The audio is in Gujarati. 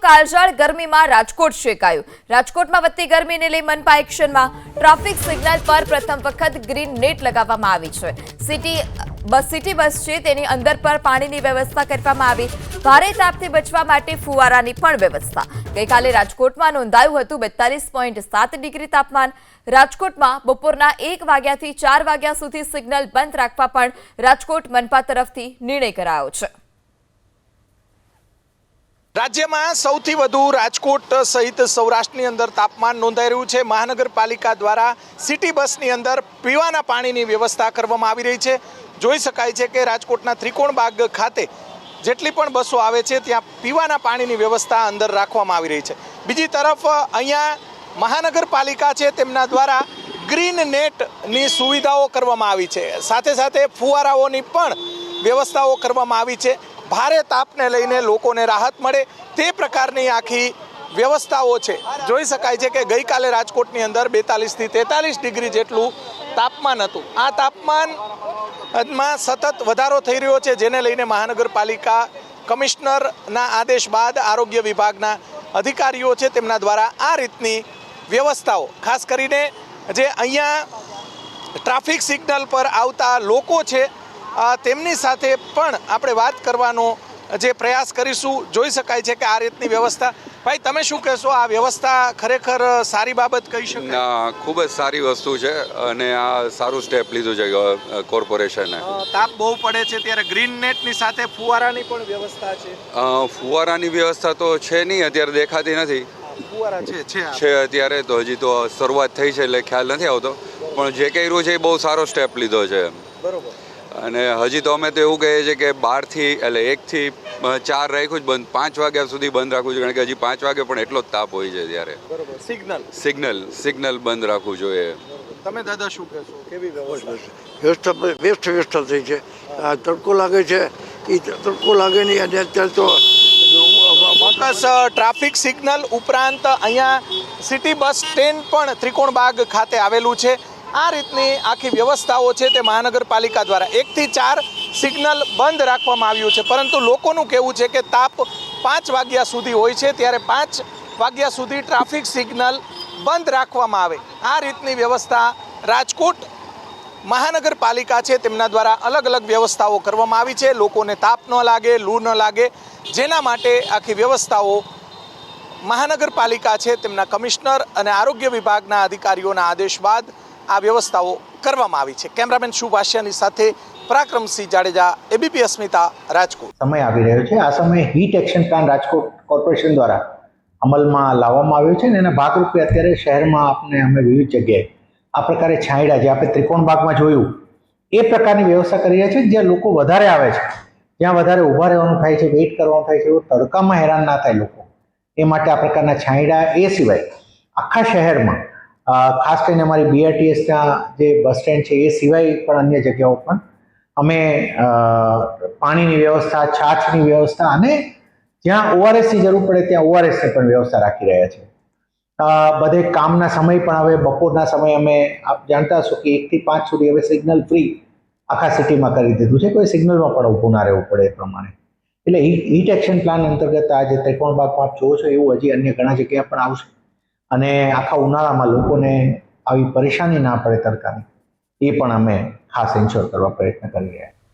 કાળઝાળ ગરમીમાં રાજકોટ શેકાયું। રાજકોટમાં વધતી ગરમીને લઈ મનપા એક્શનમાં। ટ્રાફિક સિગ્નલ પર પ્રથમ વખત ગ્રીન નેટ લગાવવામાં આવી છે। સિટી બસ છે તેની અંદર પર પાણીની વ્યવસ્થા કરવામાં આવી। ભારે તાપથી બચવા માટે ફુવારાની પણ વ્યવસ્થા। ગઈકાલે રાજકોટમાં નોંધાયું હતું 42.7 ડિગ્રી તાપમાન। રાજકોટમાં બપોરના 1 વાગ્યાથી 4 વાગ્યા સુધી સિગ્નલ બંધ રાખવા પણ રાજકોટ મનપા તરફથી નિર્ણય કરાયો છે। રાજ્યમાં સૌથી વધુ રાજકોટ સહિત સૌરાષ્ટ્રની અંદર તાપમાન નોંધાઈ રહ્યું છે। મહાનગરપાલિકા દ્વારા સિટી બસની અંદર પીવાના પાણીની વ્યવસ્થા કરવામાં આવી રહી છે। જોઈ શકાય છે કે રાજકોટના ત્રિકોણબાગ ખાતે જેટલી પણ બસો આવે છે ત્યાં પીવાના પાણીની વ્યવસ્થા અંદર રાખવામાં આવી રહી છે। બીજી તરફ અહીંયા મહાનગરપાલિકા છે તેમના દ્વારા ગ્રીન નેટની સુવિધાઓ કરવામાં આવી છે। સાથે સાથે ફુવારાઓની પણ વ્યવસ્થાઓ કરવામાં આવી છે। ભારે તાપને લઈને લોકોને રાહત મળે તે પ્રકારની આખી વ્યવસ્થાઓ છે। જોઈ શકાય છે કે ગઈકાલે રાજકોટની અંદર 42 થી 43 ડિગ્રી જેટલું તાપમાન હતું। આ તાપમાનમાં સતત વધારો થઈ રહ્યો છે, જેને લઈને મહાનગરપાલિકા કમિશનરના આદેશ બાદ આરોગ્ય વિભાગના અધિકારીઓ છે તેમના દ્વારા આ રીતની વ્યવસ્થાઓ, ખાસ કરીને જે અહીંયા ટ્રાફિક સિગ્નલ પર આવતા લોકો છે તેમની સાથે પણ આપણે વાત કરવાનો જે પ્રયાસ કરીશું। જોઈ શકાય છે કે આ રીતની વ્યવસ્થા। ભાઈ, તમે શું કહેશો? આ વ્યવસ્થા ખરેખર સારી બાબત કહી શકાય? ખૂબ જ સારી વસ્તુ છે અને આ સારું સ્ટેપ લીધું છે કોર્પોરેશને। તાપ બહુ પડે છે ત્યારે ગ્રીન નેટની સાથે ફુવારાની પણ વ્યવસ્થા છે। ફુવારાની વ્યવસ્થા તો છે નહીં, અત્યારે દેખાતી નથી। ફુવારા છે અત્યારે તો હજી તો શરૂઆત થઈ છે એટલે ખ્યાલ નથી આવતો, પણ જે કર્યું છે એ બહુ સારો સ્ટેપ લીધો છે। બરોબર। અને હજી તો અમે તો એવું કહીએ છીએ કે 12 થી એટલે 1 થી 4 રાખ્યું જ બંધ, 5 વાગ્યા સુધી બંધ રાખવું જોઈએ, કારણ કે હજી 5 વાગે પણ એટલો જ તાપ હોય છે ત્યારે। બરોબર। સિગ્નલ બંધ રાખવું જોઈએ। તમે દાદા શું કહેશો? કેવી વ્યવસ્થા થઈ છે। તડકો લાગે છે એ તડકો લાગે નહીં, અને અત્યારે તો ચોક્કસ ટ્રાફિક સિગ્નલ ઉપરાંત અહીંયા સિટી બસ સ્ટેન્ડ પણ ત્રિકોણબાગ ખાતે આવેલું છે। આ રીતની આખી વ્યવસ્થાઓ છે તે મહાનગરપાલિકા દ્વારા 1 થી 4 સિગ્નલ બંધ રાખવામાં આવ્યું છે, પરંતુ લોકોનું કહેવું છે કે તાપ 5 વાગ્યા સુધી હોય છે ત્યારે 5 વાગ્યા સુધી ટ્રાફિક સિગ્નલ બંધ રાખવામાં આવે। આ રીતની વ્યવસ્થા રાજકોટ મહાનગરપાલિકા છે તેમના દ્વારા અલગ અલગ વ્યવસ્થાઓ કરવામાં આવી છે। લોકોને તાપ ન લાગે, લૂ ન લાગે, જેના માટે આખી વ્યવસ્થાઓ મહાનગરપાલિકા છે તેમના કમિશનર અને આરોગ્ય વિભાગના અધિકારીઓના આદેશ બાદ આ વ્યવસ્થાઓ કરવામાં આવી છે। કેમેરામેન શુભ આશિયાની સાથે પરાક્રમસિંહ જાડેજા, એબીપી અસ્મિતા, રાજકોટ। સમય આવી રહ્યો છે। આ સમયે heat action plan Rajkot corporation દ્વારા અમલમાં લાવવામાં આવ્યો છે અને એના ભાગરૂપે અત્યારે શહેરમાં આપણે અમે વિવિધ જગ્યાએ આ પ્રકારે છાંયડા, જે આપણે ત્રિકોણબાગમાં જોયું એ પ્રકારની વ્યવસ્થા કરી રહ્યા છે, જ્યાં લોકો વધારે આવે છે, જ્યાં વધારે ઊભા રહેવાનું થાય છે, વેઇટ કરવાનું થાય છે, એવું તડકામાં હેરાન ના થાય લોકો, એ માટે આ પ્રકારના છાંયડા। એ સિવાય આખા શહેરમાં ખાસ કરીને અમારી બીઆરટીએસના જે બસ સ્ટેન્ડ છે એ સિવાય પણ અન્ય જગ્યાઓ પણ અમે પાણીની વ્યવસ્થા, છાછની વ્યવસ્થા અને જ્યાં ઓઆરએસની જરૂર પડે ત્યાં ઓઆરએસની પણ વ્યવસ્થા રાખી રહ્યા છે। બધે કામના સમય પણ હવે બપોરના સમયે અમે આપ જાણતા હશો કે 1 થી 5 સુધી હવે સિગ્નલ ફ્રી આખા સિટીમાં કરી દીધું છે। કોઈ સિગ્નલમાં પણ ઊભું ના રહેવું પડે એ પ્રમાણે। એટલે હીટ એક્શન પ્લાન અંતર્ગત આ જે ત્રિકોણબાગમાં આપ જોવો છો એવું હજી અન્ય ઘણા જગ્યા પણ આવશે, અને આખા ઉનાળામાં લોકોને આવી પરેશાની ના પડે તડકાની, એ પણ અમે ખાસ ઇન્શ્યોર કરવા પ્રયત્ન કરી રહ્યા છીએ।